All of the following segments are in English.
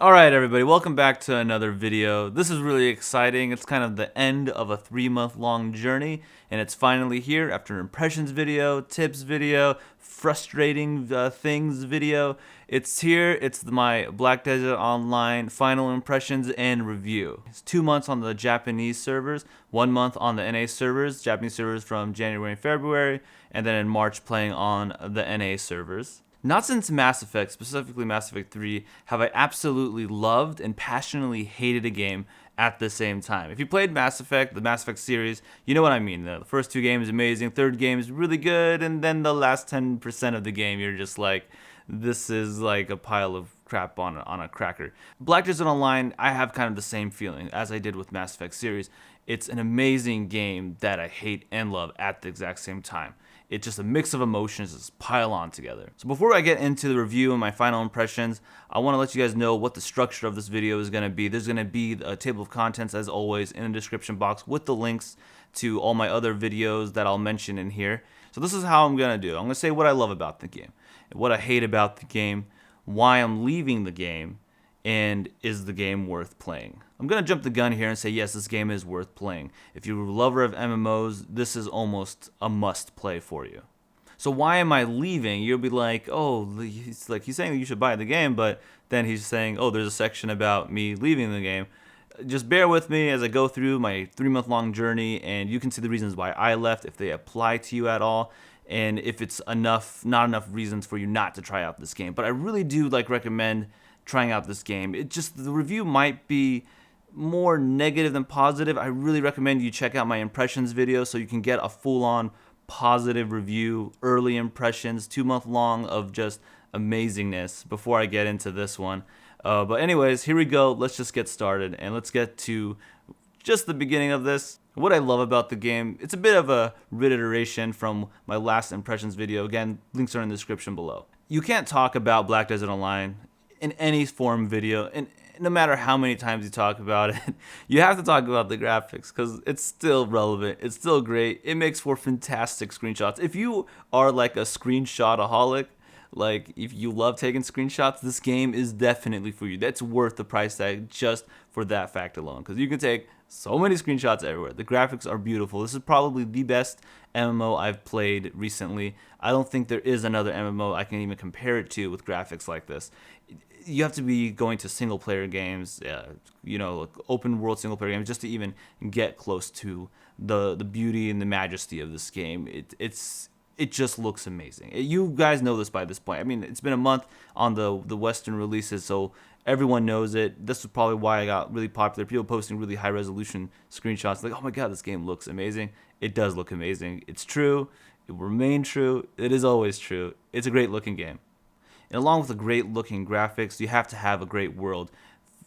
Alright everybody, welcome back to another video. This is really exciting. It's kind of the end of a 3-month long journey, and it's finally here after an impressions video, tips video, frustrating things video. It's here. It's my Black Desert Online final impressions and review. It's 2 months on the Japanese servers, 1 month on the NA servers, Japanese servers from January and February, and then in March playing on the NA servers. Not since Mass Effect, specifically Mass Effect 3, have I absolutely loved and passionately hated a game at the same time. If you played Mass Effect, the Mass Effect series, you know what I mean. The first 2 games amazing, third game is really good, and then the last 10% of the game you're just like, this is like a pile of crap on a cracker. Black Desert Online, I have kind of the same feeling as I did with Mass Effect series. It's an amazing game that I hate and love at the exact same time. It's just a mix of emotions just pile on together. So before I get into the review and my final impressions, I want to let you guys know what the structure of this video is going to be. There's going to be a table of contents as always in the description box with the links to all my other videos that I'll mention in here. So this is how I'm going to do. I'm going to say what I love about the game, what I hate about the game, why I'm leaving the game, and is the game worth playing? I'm going to jump the gun here and say yes, this game is worth playing. If you're a lover of MMOs, this is almost a must play for you. So why am I leaving? You'll be like, oh, he's saying that you should buy the game, but then he's saying, oh, there's a section about me leaving the game. Just bear with me as I go through my 3-month long journey, and you can see the reasons why I left, if they apply to you at all, and if it's not enough reasons for you not to try out this game. But I really do recommend trying out this game. The review might be more negative than positive. I really recommend you check out my impressions video so you can get a full-on positive review, early impressions, 2-month long of just amazingness before I get into this one. But anyways, here we go. Let's just get started and let's get to just the beginning of this. What I love about the game, it's a bit of a reiteration from my last impressions video. Again, links are in the description below. You can't talk about Black Desert Online in any form video, and no matter how many times you talk about it, you have to talk about the graphics because it's still relevant. It's still great. It makes for fantastic screenshots. If you are like a screenshot-aholic, like if you love taking screenshots, this game is definitely for you. That's worth the price tag just for that fact alone, because you can take so many screenshots everywhere. The graphics are beautiful. This is probably the best MMO I've played recently. I don't think there is another MMO I can even compare it to with graphics like this. You have to be going to single player games, open world single player games, just to even get close to the beauty and the majesty of this game. It just looks amazing. You guys know this by this point. I mean, it's been a month on the Western releases, so everyone knows it. This is probably why I got really popular. People posting really high resolution screenshots like, oh my god, this game looks amazing. It does look amazing. It's true. It will remain true. It is always true. It's a great looking game. And along with the great looking graphics, you have to have a great world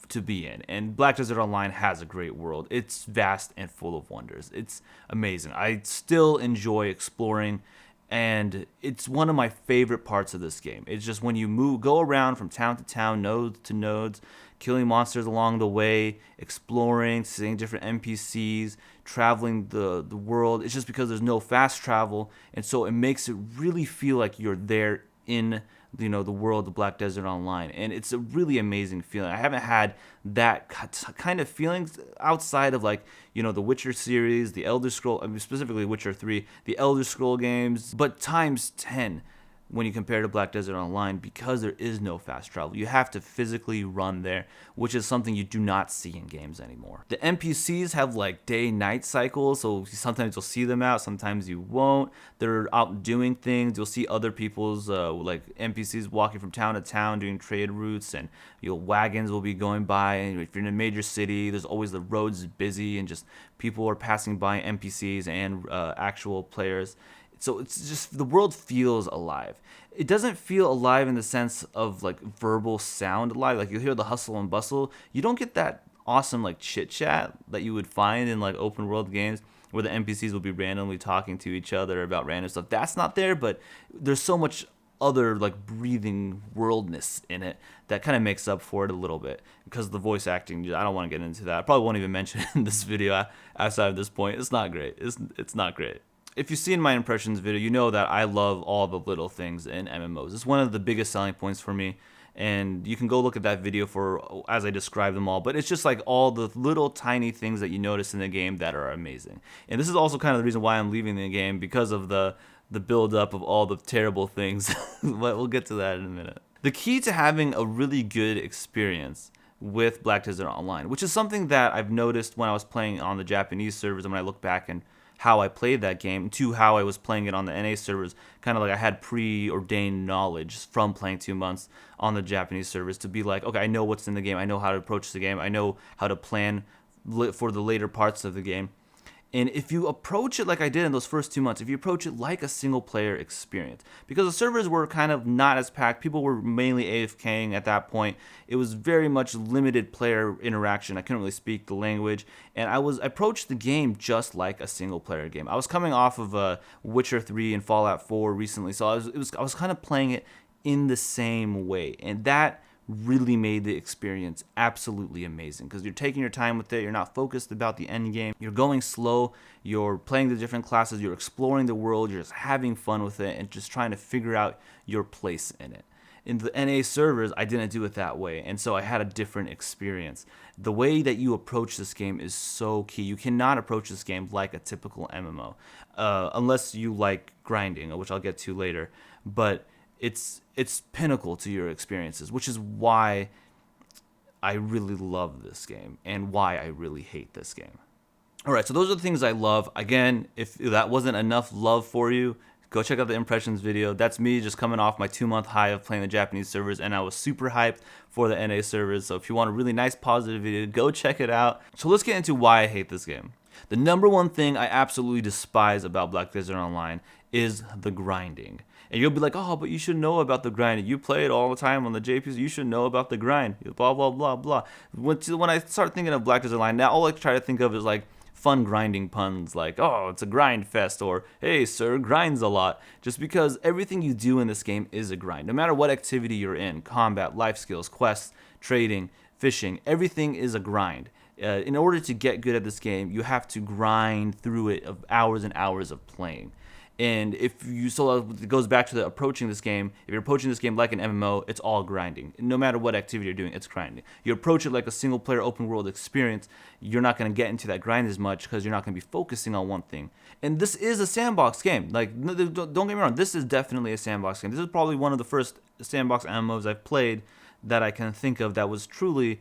to be in. And Black Desert Online has a great world. It's vast and full of wonders. It's amazing. I still enjoy exploring, and it's one of my favorite parts of this game. It's just when you go around from town to town, nodes to nodes, killing monsters along the way, exploring, seeing different NPCs, traveling the world. It's just because there's no fast travel, and so it makes it really feel like you're there in the world of Black Desert Online, and it's a really amazing feeling. I haven't had that kind of feelings outside of the Witcher series, the Elder Scroll, I mean specifically Witcher 3, the Elder Scroll games, but times 10 when you compare to Black Desert Online, because there is no fast travel. You have to physically run there, which is something you do not see in games anymore. The NPCs have day-night cycles, so sometimes you'll see them out, sometimes you won't. They're out doing things. You'll see other people's NPCs walking from town to town doing trade routes, and wagons will be going by. And if you're in a major city, there's always the roads busy and just people are passing by, NPCs and actual players. So it's just, the world feels alive. It doesn't feel alive in the sense of verbal sound alive. You hear the hustle and bustle. You don't get that awesome chit chat that you would find in open world games where the NPCs will be randomly talking to each other about random stuff. That's not there, but there's so much other breathing worldness in it that kind of makes up for it a little bit, because the voice acting, I don't want to get into that. I probably won't even mention it in this video outside of this point. It's not great. It's not great. If you've seen my impressions video, you know that I love all the little things in MMOs. It's one of the biggest selling points for me, and you can go look at that video for as I describe them all. But it's just like all the little tiny things that you notice in the game that are amazing. And this is also kind of the reason why I'm leaving the game, because of the build up of all the terrible things. But we'll get to that in a minute. The key to having a really good experience with Black Desert Online, which is something that I've noticed when I was playing on the Japanese servers, and when I look back and how I played that game to how I was playing it on the NA servers, kind of like I had preordained knowledge from playing 2 months on the Japanese servers to be like, okay, I know what's in the game, I know how to approach the game, I know how to plan for the later parts of the game. And if you approach it like I did in those first 2 months, if you approach it like a single player experience, because the servers were kind of not as packed, people were mainly AFKing at that point, it was very much limited player interaction, I couldn't really speak the language, and I approached the game just like a single player game. I was coming off of Witcher 3 and Fallout 4 recently, so I was kind of playing it in the same way, and that really made the experience absolutely amazing, because you're taking your time with it, you're not focused about the end game, you're going slow, you're playing the different classes, you're exploring the world, you're just having fun with it and just trying to figure out your place in it. In the NA servers, I didn't do it that way, and so I had a different experience. The way that you approach this game is so key. You cannot approach this game like a typical MMO, unless you like grinding, which I'll get to later, but it's pinnacle to your experiences, which is why I really love this game and why I really hate this game. All right, so those are the things I love. Again, if that wasn't enough love for you, go check out the impressions video. That's me just coming off my 2-month high of playing the Japanese servers, and I was super hyped for the NA servers. So if you want a really nice positive video, go check it out. So let's get into why I hate this game. The number one thing I absolutely despise about Black Desert Online is the grinding. And you'll be like, oh, but you should know about the grind. You play it all the time on the JPs. You should know about the grind. Blah, blah, blah, blah. When I start thinking of Black Desert Online, now all I try to think of is like fun grinding puns like, oh, it's a grind fest, or hey, sir, grinds a lot. Just because everything you do in this game is a grind. No matter what activity you're in, combat, life skills, quests, trading, fishing, everything is a grind. In order to get good at this game, you have to grind through it of hours and hours of playing. And if you, so it goes back to the approaching this game. If you're approaching this game like an MMO, it's all grinding. No matter what activity you're doing, it's grinding. You approach it like a single player open world experience, you're not going to get into that grind as much because you're not going to be focusing on one thing. And this is a sandbox game. Like, don't get me wrong, this is definitely a sandbox game. This is probably one of the first sandbox MMOs I've played that I can think of that was truly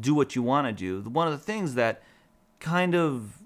do what you want to do. One of the things that kind of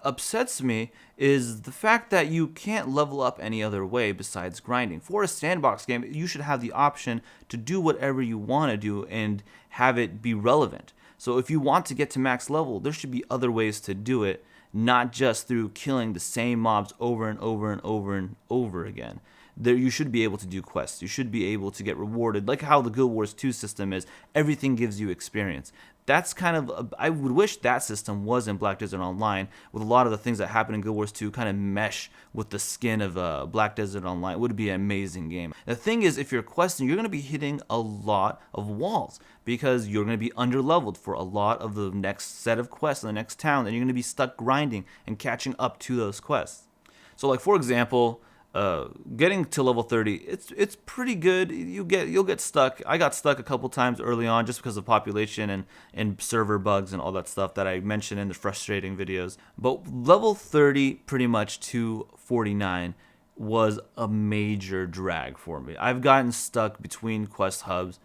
upsets me is the fact that you can't level up any other way besides grinding. For a sandbox game, you should have the option to do whatever you want to do and have it be relevant. So if you want to get to max level, there should be other ways to do it, not just through killing the same mobs over and over and over and over again. There, you should be able to do quests. You should be able to get rewarded, like how the Guild Wars 2 system is. Everything gives you experience. That's kind of, I would wish that system was in Black Desert Online, with a lot of the things that happen in Guild Wars 2 kind of mesh with the skin of Black Desert Online. It would be an amazing game. The thing is, if you're questing, you're going to be hitting a lot of walls because you're going to be underleveled for a lot of the next set of quests in the next town, and you're going to be stuck grinding and catching up to those quests. So like, for example, getting to level 30, it's pretty good. You'll get stuck. I got stuck a couple times early on just because of population and server bugs and all that stuff that I mentioned in the frustrating videos. But level 30 pretty much to 49 was a major drag for me. I've gotten stuck between quest hubs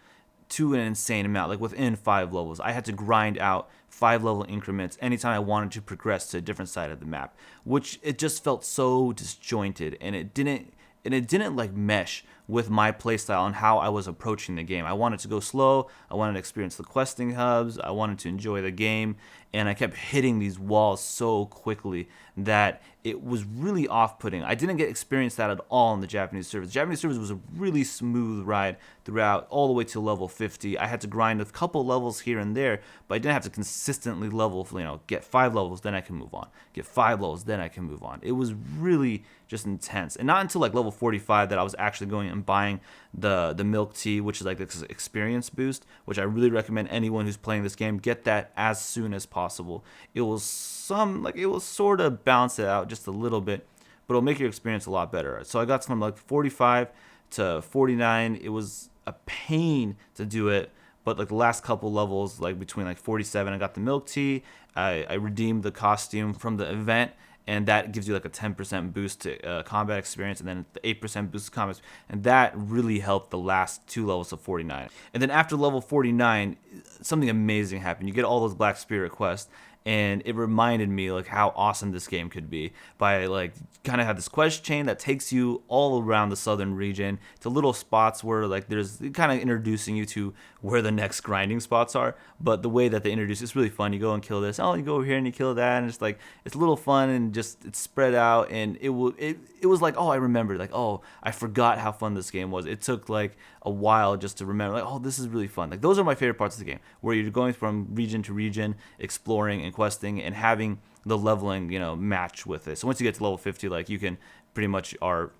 to an insane amount, like within 5 levels. I had to grind out 5 level increments anytime I wanted to progress to a different side of the map, which it just felt so disjointed, and it didn't like mesh with my playstyle and how I was approaching the game. I wanted to go slow, I wanted to experience the questing hubs, I wanted to enjoy the game, and I kept hitting these walls so quickly that it was really off-putting. I didn't get experience that at all in the Japanese servers. The Japanese servers was a really smooth ride throughout, all the way to level 50. I had to grind a couple levels here and there, but I didn't have to consistently level, get 5 levels, then I can move on. Get 5 levels, then I can move on. It was really just intense. And not until like level 45 that I was actually going and buying the milk tea, which is like this experience boost, which I really recommend anyone who's playing this game get that as soon as possible. It will sort of balance it out just a little bit, but it'll make your experience a lot better. So I got from like 45 to 49. It was a pain to do it. But like the last couple levels, like between like 47, I got the milk tea. I redeemed the costume from the event, and that gives you like a 10% boost to combat experience, and then the 8% boost to combat, and that really helped the last 2 levels of 49. And then after level 49, something amazing happened. You get all those Black Spirit quests, and it reminded me like how awesome this game could be by like kind of have this quest chain that takes you all around the southern region to little spots where like there's kind of introducing you to where the next grinding spots are. But the way that they introduce it's really fun. You go and kill this, oh, you go over here and you kill that, and it's like it's a little fun, and just it's spread out, and it was like, oh, I remember, like, oh, I forgot how fun this game was. It took like a while just to remember, like, oh, this is really fun. Like those are my favorite parts of the game, where you're going from region to region, exploring and questing, and having the leveling, match with it. So once you get to level 50, like you can pretty much are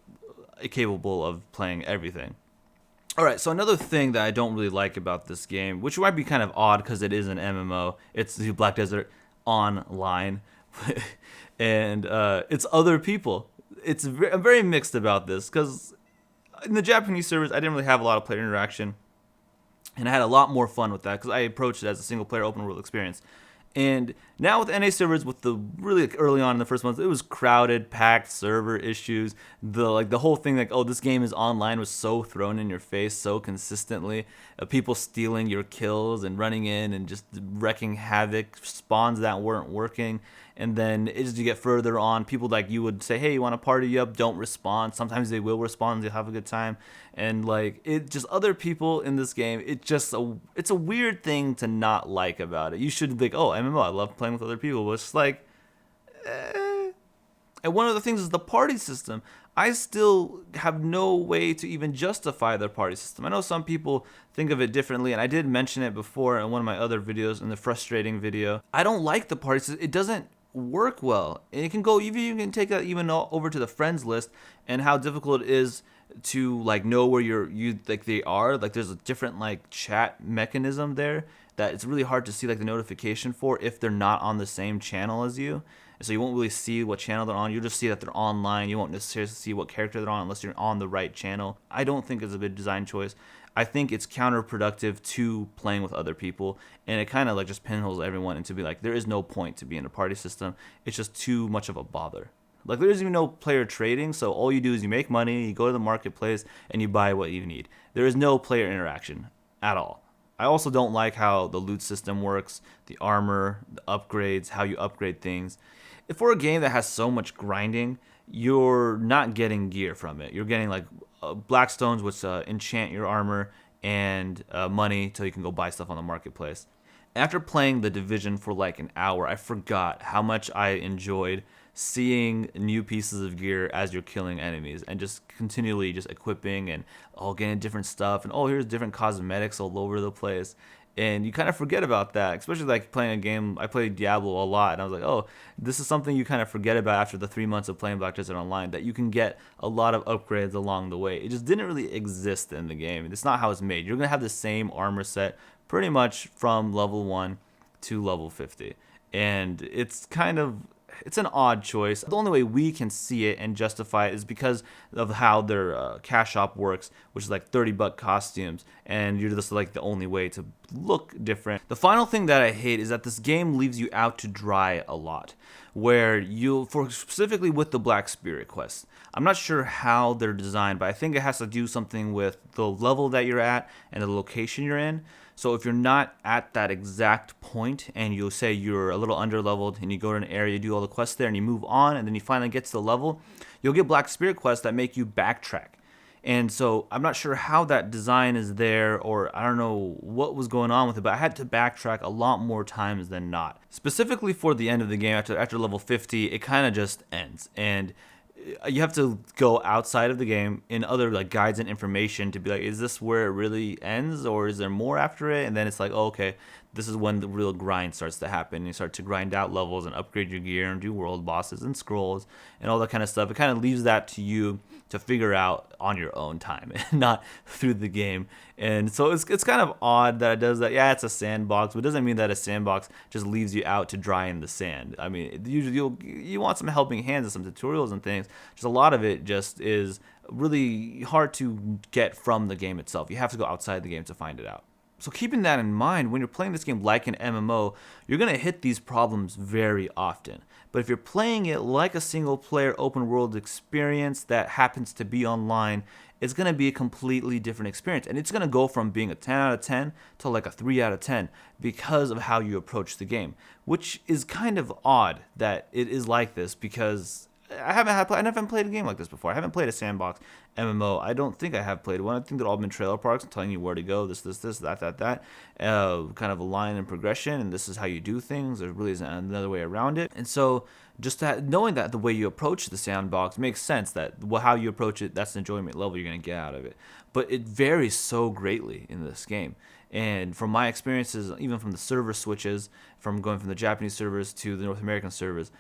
capable of playing everything. All right, so another thing that I don't really like about this game, which might be kind of odd because it is an MMO, it's the Black Desert Online, and it's other people. I'm very mixed about this because in the Japanese servers, I didn't really have a lot of player interaction, and I had a lot more fun with that because I approached it as a single-player open-world experience. And now with NA servers, with the really early on in the first month, it was crowded, packed, server issues. The whole thing, like, oh, this game is online, was so thrown in your face so consistently. People stealing your kills and running in and just wrecking havoc, spawns that weren't working. And then as you get further on, people like you would say, hey, you want to party up? Don't respond. Sometimes they will respond. They'll have a good time. And like it just other people in this game, it's a weird thing to not like about it. You should be like, oh, MMO, I love playing with other people. But it's like, And one of the things is the party system. I still have no way to even justify their party system. I know some people think of it differently, and I did mention it before in one of my other videos, in the frustrating video. I don't like the party system. It doesn't work well. And it can go, you can take that even over to the friends list, and how difficult it is to like know where they are. Like there's a different like chat mechanism there that it's really hard to see like the notification for if they're not on the same channel as you. So you won't really see what channel they're on. You'll just see that they're online. You won't necessarily see what character they're on unless you're on the right channel. I don't think it's a good design choice. I think it's counterproductive to playing with other people, and it kind of like just pinholes everyone into be like, there is no point to be in a party system. It's just too much of a bother. Like there isn't even no player trading, so all you do is you make money, you go to the marketplace, and you buy what you need. There is no player interaction at all. I also don't like how the loot system works, the armor, the upgrades, how you upgrade things. If for a game that has so much grinding, you're not getting gear from it. You're getting like blackstones, which enchant your armor, and money till you can go buy stuff on the marketplace. After playing The Division for like an hour, I forgot how much I enjoyed seeing new pieces of gear as you're killing enemies, and just continually just equipping and getting different stuff, and here's different cosmetics all over the place. And you kind of forget about that, especially like playing a game. I played Diablo a lot, and I was like, oh, this is something you kind of forget about after the 3 months of playing Black Desert Online, that you can get a lot of upgrades along the way. It just didn't really exist in the game. It's not how it's made. You're going to have the same armor set pretty much from level 1 to level 50. And it's an odd choice. The only way we can see it and justify it is because of how their cash shop works, which is like $30 costumes, and you're just like the only way to look different. The final thing that I hate is that this game leaves you out to dry a lot, where specifically with the Black Spirit quests. I'm not sure how they're designed, but I think it has to do something with the level that you're at and the location you're in. So if you're not at that exact point, and you'll say you're a little under leveled, and you go to an area, you do all the quests there, and you move on, and then you finally get to the level, you'll get Black Spirit quests that make you backtrack. And so I'm not sure how that design is there, or I don't know what was going on with it, but I had to backtrack a lot more times than not. Specifically for the end of the game, after level 50, it kind of just ends. And you have to go outside of the game in other like guides and information to be like, is this where it really ends, or is there more after it? And then it's like, oh, okay, this is when the real grind starts to happen. You start to grind out levels and upgrade your gear and do world bosses and scrolls and all that kind of stuff. It kind of leaves that to you to figure out on your own time and not through the game. And so it's kind of odd that it does that. Yeah, it's a sandbox, but it doesn't mean that a sandbox just leaves you out to dry in the sand. I mean, usually you want some helping hands and some tutorials and things. Just a lot of it just is really hard to get from the game itself. You have to go outside the game to find it out. So keeping that in mind, when you're playing this game like an MMO, you're going to hit these problems very often. But if you're playing it like a single player open world experience that happens to be online, it's going to be a completely different experience. And it's going to go from being a 10 out of 10 to like a 3 out of 10 because of how you approach the game, which is kind of odd that it is like this, because I haven't played a game like this before. I haven't played a sandbox MMO. I don't think I have played one. I think they've all been trailer parks telling you where to go, this, that. Kind of a line and progression, and this is how you do things. There really isn't another way around it. And so just knowing that the way you approach the sandbox makes sense, that how you approach it, that's the enjoyment level you're going to get out of it. But it varies so greatly in this game. And from my experiences, even from the server switches, from going from the Japanese servers to the North American servers,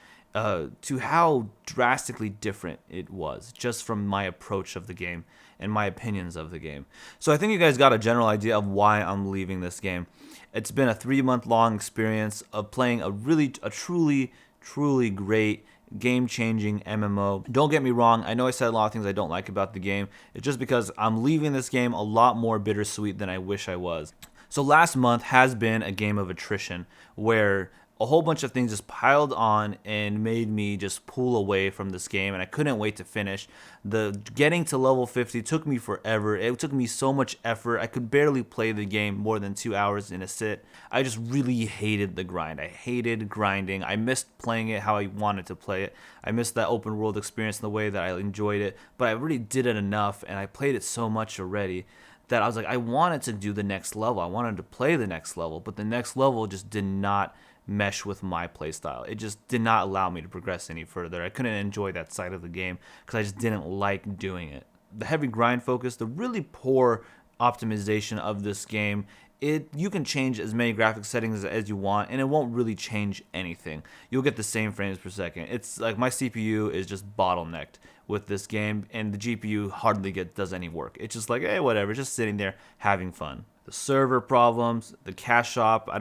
to how drastically different it was just from my approach of the game and my opinions of the game. So I think you guys got a general idea of why I'm leaving this game. It's been a 3-month-long experience of playing a truly great game-changing MMO. Don't get me wrong, I know I said a lot of things I don't like about the game. It's just because I'm leaving this game a lot more bittersweet than I wish I was. So last month has been a game of attrition where a whole bunch of things just piled on and made me just pull away from this game, and I couldn't wait to finish. The getting to level 50 took me forever. It took me so much effort. I could barely play the game more than 2 hours in a sit. I just really hated the grind. I hated grinding. I missed playing it how I wanted to play it. I missed that open world experience in the way that I enjoyed it, but I really did it enough, and I played it so much already that I was like, I wanted to do the next level. I wanted to play the next level, but the next level just did not mesh with my playstyle. It just did not allow me to progress any further. I couldn't enjoy that side of the game because I just didn't like doing it. The heavy grind focus, the really poor optimization of this game, you can change as many graphic settings as you want, and it won't really change anything. You'll get the same frames per second. It's like my CPU is just bottlenecked with this game, and the GPU hardly does any work. It's just like, hey, whatever, just sitting there having fun. The server problems, the cash shop, I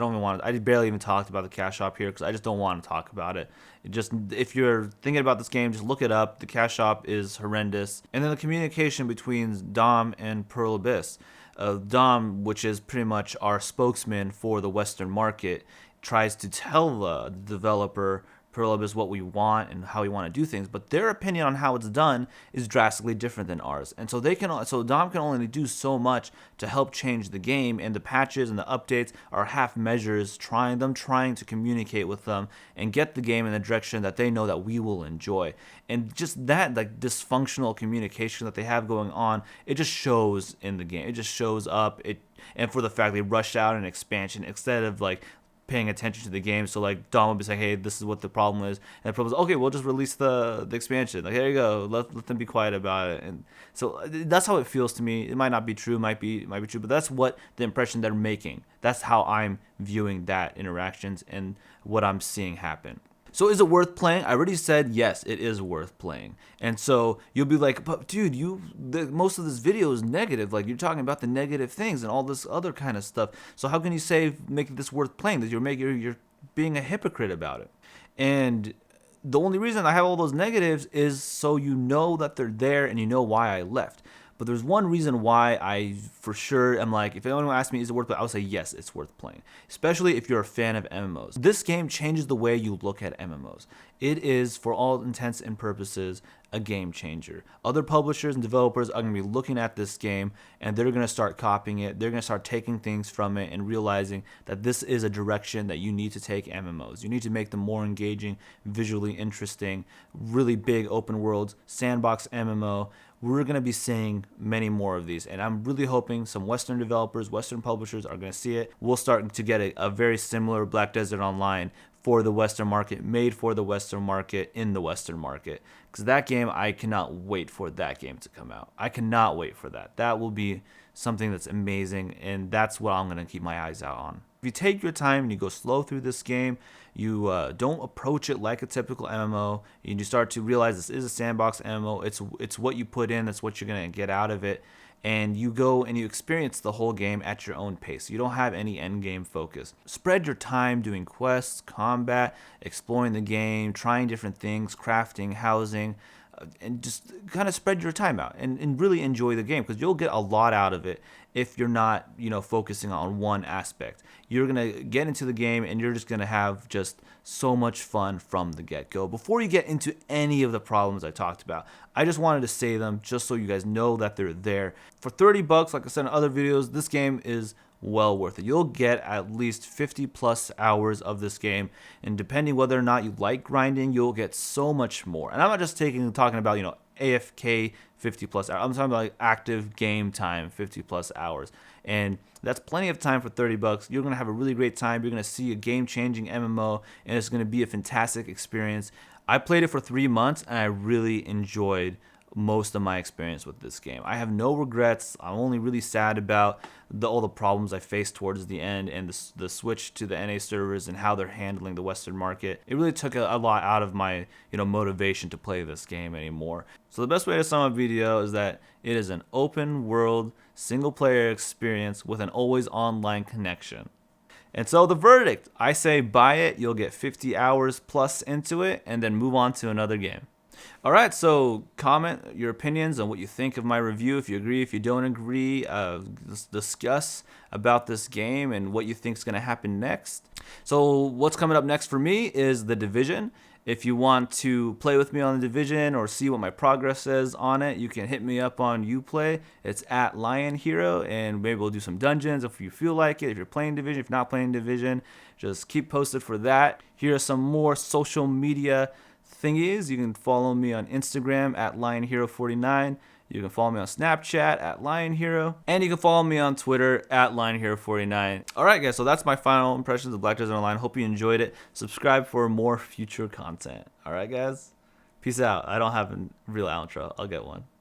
barely even talked about the cash shop here because I just don't want to talk about it. If you're thinking about this game, just look it up. The cash shop is horrendous. And then the communication between Dom and Pearl Abyss. Dom, which is pretty much our spokesman for the Western market, tries to tell the developer Pearl Abyss what we want and how we want to do things, but their opinion on how it's done is drastically different than ours. And so Dom can only do so much to help change the game, and the patches and the updates are half measures trying to communicate with them and get the game in the direction that they know that we will enjoy. And just that like dysfunctional communication that they have going on, it just shows in the game. It just shows up. And for the fact they rushed out an expansion instead of like paying attention to the game. So like Dom will be saying, hey, this is what the problem is, and the problem is, okay, we'll just release the expansion. Like, here you go, let them be quiet about it. And so that's how it feels to me. It might not be true, might be true, but that's what the impression they're making. That's how I'm viewing that interactions and what I'm seeing happen. So is it worth playing? I already said yes, it is worth playing. And so you'll be like, but dude, most of this video is negative. Like, you're talking about the negative things and all this other kind of stuff. So how can you say making this worth playing? That you're being a hypocrite about it. And the only reason I have all those negatives is so you know that they're there and you know why I left. But there's one reason why I for sure am like, if anyone asks me, is it worth playing? I would say yes, it's worth playing. Especially if you're a fan of MMOs. This game changes the way you look at MMOs. It is, for all intents and purposes, a game changer. Other publishers and developers are going to be looking at this game and they're going to start copying it. They're going to start taking things from it and realizing that this is a direction that you need to take MMOs. You need to make them more engaging, visually interesting, really big open worlds, sandbox MMO. We're going to be seeing many more of these, and I'm really hoping some Western developers, Western publishers are going to see it. We'll start to get a very similar Black Desert Online for the Western market, made for the Western market, in the Western market. Because that game, I cannot wait for that game to come out. I cannot wait for that. That will be something that's amazing, and that's what I'm going to keep my eyes out on. If you take your time and you go slow through this game, you don't approach it like a typical MMO, and you start to realize this is a sandbox MMO. It's what you put in, that's what you're going to get out of it. And you go and you experience the whole game at your own pace. You don't have any end game focus. Spread your time doing quests, combat, exploring the game, trying different things, crafting, housing, and just kind of spread your time out and really enjoy the game, because you'll get a lot out of it if you're not, focusing on one aspect. You're going to get into the game and you're just going to have just so much fun from the get-go. Before you get into any of the problems I talked about, I just wanted to say them just so you guys know that they're there. For 30 bucks, like I said in other videos, this game is well worth it. You'll get at least 50 plus hours of this game, and depending whether or not you like grinding, you'll get so much more. And I'm not just talking about AFK 50 plus hours. I'm talking about like active game time 50 plus hours, and that's plenty of time for 30 bucks. You're gonna have a really great time. You're gonna see a game-changing MMO, and it's gonna be a fantastic experience. I played it for 3 months and I really enjoyed most of my experience with this game. I have no regrets. I'm only really sad about all the problems I faced towards the end, and the switch to the NA servers and how they're handling the Western market. It really took a lot out of my motivation to play this game anymore. So the best way to sum up video is that it is an open world single player experience with an always online connection. And so the verdict, I say buy it. You'll get 50 hours plus into it and then move on to another game. Alright, so comment your opinions on what you think of my review. If you agree, if you don't agree, discuss about this game and what you think is going to happen next. So what's coming up next for me is The Division. If you want to play with me on The Division or see what my progress is on it, you can hit me up on Uplay. It's at lionhero, and maybe we'll do some dungeons if you feel like it. If you're playing Division, if you're not playing Division, just keep posted for that. Here are some more social media thingies. You can follow me on Instagram at lionhero49. You can follow me on Snapchat at lionhero, and you can follow me on Twitter at lionhero49. Alright guys, so that's my final impressions of Black Desert Online. Hope you enjoyed it. Subscribe for more future content. Alright guys, peace out. I don't have a real outro. I'll get one.